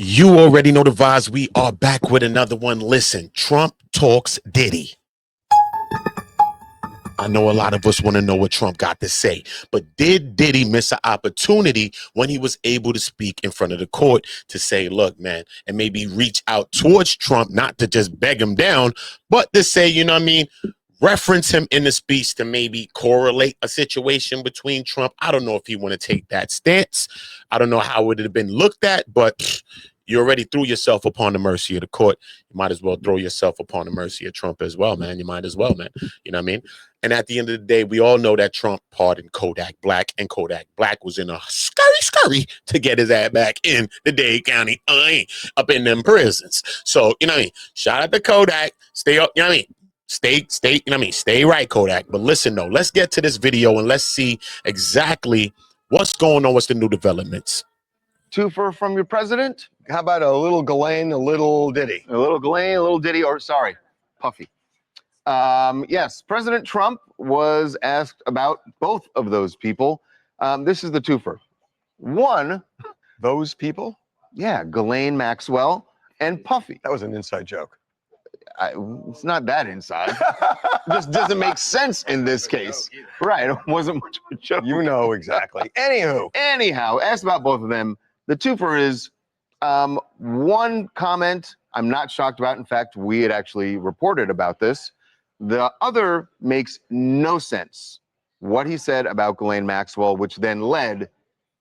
You already know the vibes. We are back with another one. Listen, Trump talks Diddy. I know a lot of us want to know what Trump got to say, but did Diddy miss an opportunity when he was able to speak in front of the court to say, look, man, and maybe reach out towards Trump, not to just beg him down, but to say, you know what I mean, reference him in the speech to maybe correlate a situation between Trump. I don't know if he want to take that stance. I don't know how it would have been looked at, but you already threw yourself upon the mercy of the court. You might as well throw yourself upon the mercy of Trump as well, man. You might as well, man. You know what I mean? And at the end of the day, we all know that Trump pardoned Kodak Black, and Kodak Black was in a scurry to get his ass back in the Dade County, up in them prisons. So, you know what I mean? Shout out to Kodak. Stay up, you know what I mean? Stay, you know what I mean? Stay right, Kodak. But listen, though, let's get to this video and let's see exactly what's going on with the new developments. Twofer from your president? How about a little Ghislaine, a little Diddy? A little Ghislaine, a little Diddy, or sorry, Puffy. Yes, President Trump was asked about both of those people. This is the twofer. One, Those people? yeah, Ghislaine Maxwell and Puffy. That was an inside joke. It's not that inside. It just doesn't make sense in this case. Right, it wasn't much of a joke. You know exactly. Anyhow, asked about both of them. The twofer is one comment I'm not shocked about. In fact, we had actually reported about this. The other makes no sense. What he said about Ghislaine Maxwell, which then led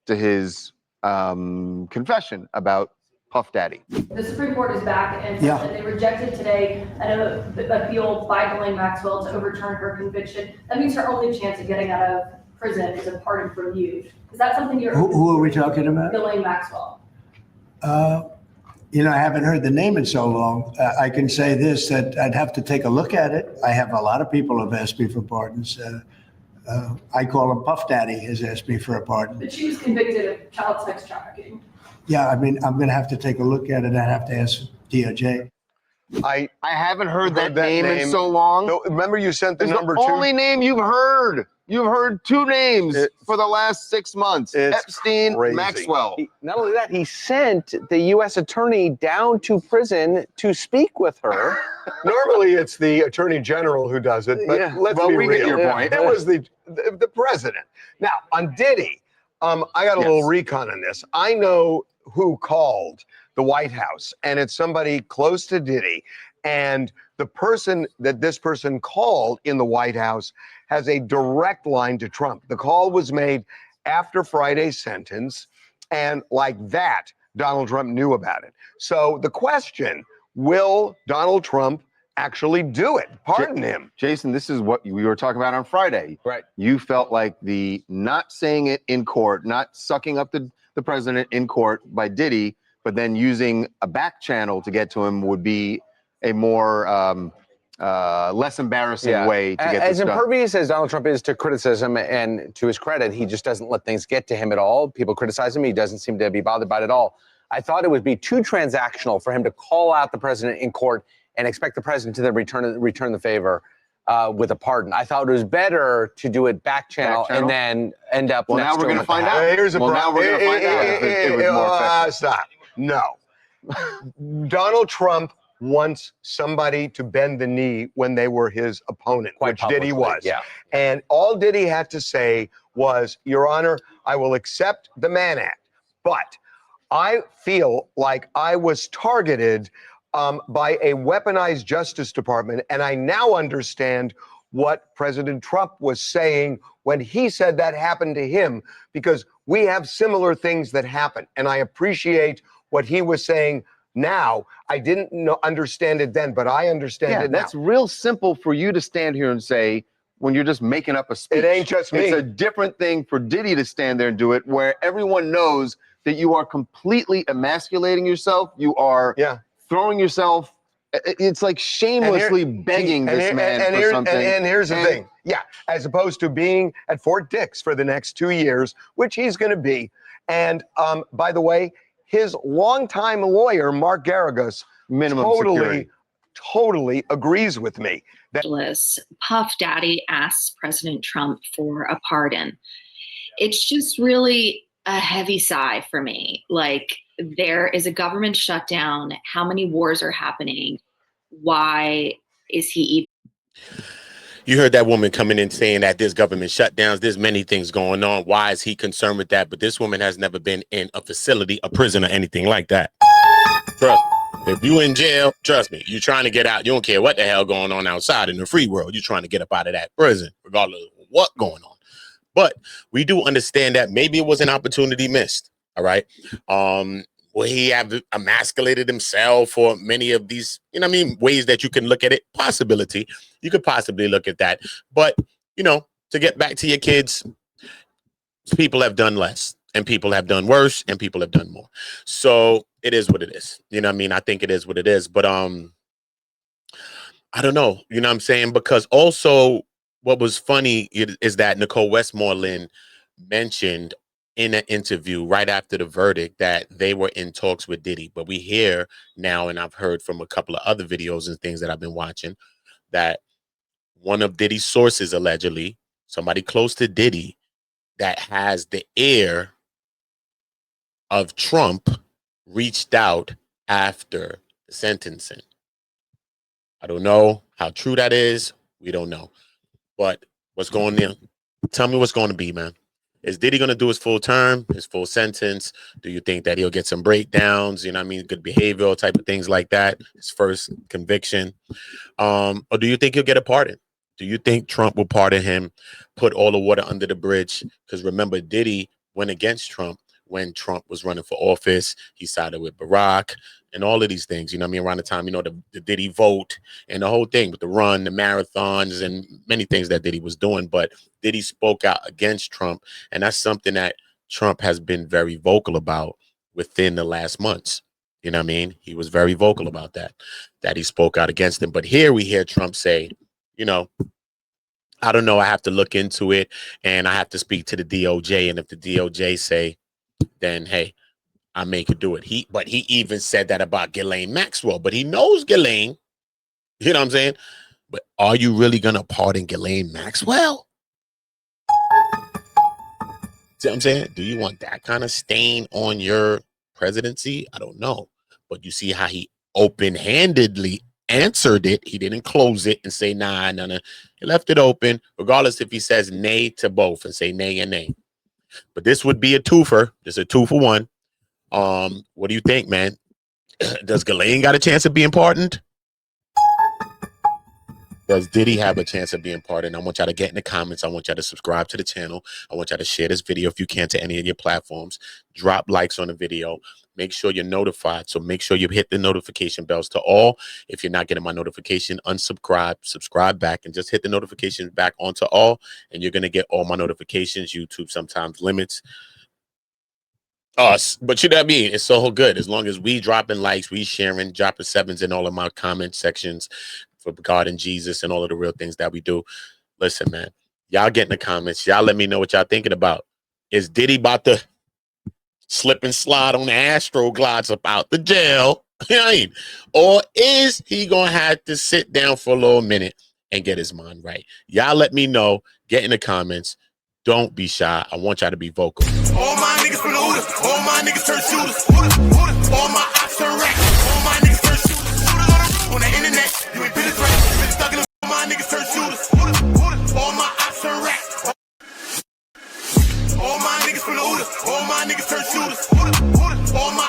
to his confession about Puff Daddy. The Supreme Court is back and said that they rejected today an appeal by Ghislaine Maxwell to overturn her conviction. That means her only chance of getting out of prison is a pardon from you. Is that something you're... Who are we talking about? Ghislaine Maxwell. You know, I haven't heard the name in so long. I can say this, that I'd have to take a look at it. I have a lot of people have asked me for pardons. I call him Puff Daddy has asked me for a pardon. But she was convicted of child sex trafficking. Yeah, I mean, I'm going to have to take a look at it. I have to ask DOJ. I haven't heard that name in so long. No, remember you sent the It's number the two? only name you've heard. You've heard two names for the last 6 months. It's Epstein, crazy. Maxwell. Not only that, he sent the U.S. attorney down to prison to speak with her. Normally it's the attorney general who does it, but let's be we real. get your point. That was the president. Now, on Diddy, I got a little recon on this. I know who called the White House, and it's somebody close to Diddy. And the person that this person called in the White House has a direct line to Trump. The call was made after Friday's sentence, and like that, Donald Trump knew about it. So the question, will Donald Trump actually do it? Pardon him. Jason, this is what we were talking about on Friday. Right. You felt like the not saying it in court, not sucking up the president in court by Diddy, but then using a back channel to get to him would be a more less embarrassing way to get as this done. impervious as Donald Trump is to criticism, and to his credit, he just doesn't let things get to him at all. People criticize him. He doesn't seem to be bothered by it at all. I thought it would be too transactional for him to call out the president in court and expect the president to then return the favor with a pardon. I thought it was better to do it back channel and then end up. Well, now we're going to find out. Here's a Now we're going to find out if it was more effective. Stop. No. Donald Trump wants somebody to bend the knee when they were his opponent, which Diddy was. Yeah. And all Diddy had to say was, Your Honor, I will accept the Mann Act, but I feel like I was targeted by a weaponized Justice Department, and I now understand what President Trump was saying when he said that happened to him, because we have similar things that happen, and I appreciate what he was saying now. I didn't understand it then, but I understand it now. That's real simple for you to stand here and say when you're just making up a speech. It ain't just me. It's a different thing for Diddy to stand there and do it, where everyone knows that you are completely emasculating yourself. You are throwing yourself. It's like shamelessly begging this man for something. And here's the thing. Yeah, as opposed to being at Fort Dix for the next 2 years, which he's going to be. And by the way, his longtime lawyer, Mark Garagos, totally agrees with me. That Puff Daddy asks President Trump for a pardon. It's just really a heavy sigh for me. Like, there is a government shutdown. How many wars are happening? Why is he even? You heard that woman coming in saying that there's government shutdowns, there's many things going on. Why is he concerned with that? But this woman has never been in a facility, a prison, or anything like that. Trust me. If you in jail, trust me, you're trying to get out. You don't care what the hell going on outside in the free world. You're trying to get up out of that prison, regardless of what's going on. But we do understand that maybe it was an opportunity missed. All right. Will he have emasculated himself for many of these, ways that you can look at it? Possibility. You could possibly look at that. But, to get back to your kids, people have done less and people have done worse and people have done more. So it is what it is. I think it is what it is. But I don't know. You know what I'm saying? Because also what was funny is that Nicole Westmoreland mentioned in an interview right after the verdict that they were in talks with Diddy. But we hear now, and I've heard from a couple of other videos and things that I've been watching, that one of Diddy's sources, allegedly, somebody close to Diddy that has the ear of Trump, reached out after the sentencing. I don't know how true that is. We don't know. But what's going on? Tell me what's going to be, man. Is Diddy going to do his full term, his full sentence? Do you think that he'll get some breakdowns, good behavioral type of things like that, his first conviction? Or do you think he'll get a pardon? Do you think Trump will pardon him, put all the water under the bridge? Because remember, Diddy went against Trump when Trump was running for office. He sided with Barack and all of these things, around the time, the Diddy vote and the whole thing with the run, the marathons and many things that Diddy was doing. But Diddy spoke out against Trump. And that's something that Trump has been very vocal about within the last months. He was very vocal about that he spoke out against him. But here we hear Trump say, I don't know. I have to look into it and I have to speak to the DOJ. And if the DOJ say, then, hey, I may could do it. But he even said that about Ghislaine Maxwell, but he knows Ghislaine. You know what I'm saying? But are you really going to pardon Ghislaine Maxwell? See what I'm saying? Do you want that kind of stain on your presidency? I don't know. But you see how he open-handedly answered it. He didn't close it and say, nah. He left it open, regardless if he says nay to both and say nay and nay. But this would be a twofer. This is a 2-for-1. What do you think, man? Does Ghislaine got a chance of being pardoned? Does Diddy have a chance of being pardoned? I want y'all to get in the comments. I want y'all to subscribe to the channel. I want y'all to share this video if you can to any of your platforms. Drop likes on the video. Make sure you're notified. So make sure you hit the notification bells to all. If you're not getting my notification, unsubscribe, subscribe back, and just hit the notifications back onto all. And you're going to get all my notifications. YouTube sometimes limits us, but you know what I mean? It's so good. As long as we dropping likes, we sharing, dropping sevens in all of my comment sections for God and Jesus and all of the real things that we do. Listen, man, y'all get in the comments. Y'all let me know what y'all thinking about. Is Diddy about to slip and slide on the Astro glides up out the jail? Or is he going to have to sit down for a little minute and get his mind right? Y'all let me know. Get in the comments. Don't be shy. I want y'all to be vocal. All my niggas from the Hooters. All my niggas turn shooters. All my ops turn racks. All my niggas turn shooters. On the internet, you ain't been as right. Been stuck in the all my niggas turn shooters. All my ops turn racks. All my niggas from the Hooters. All my niggas turn shooters. All my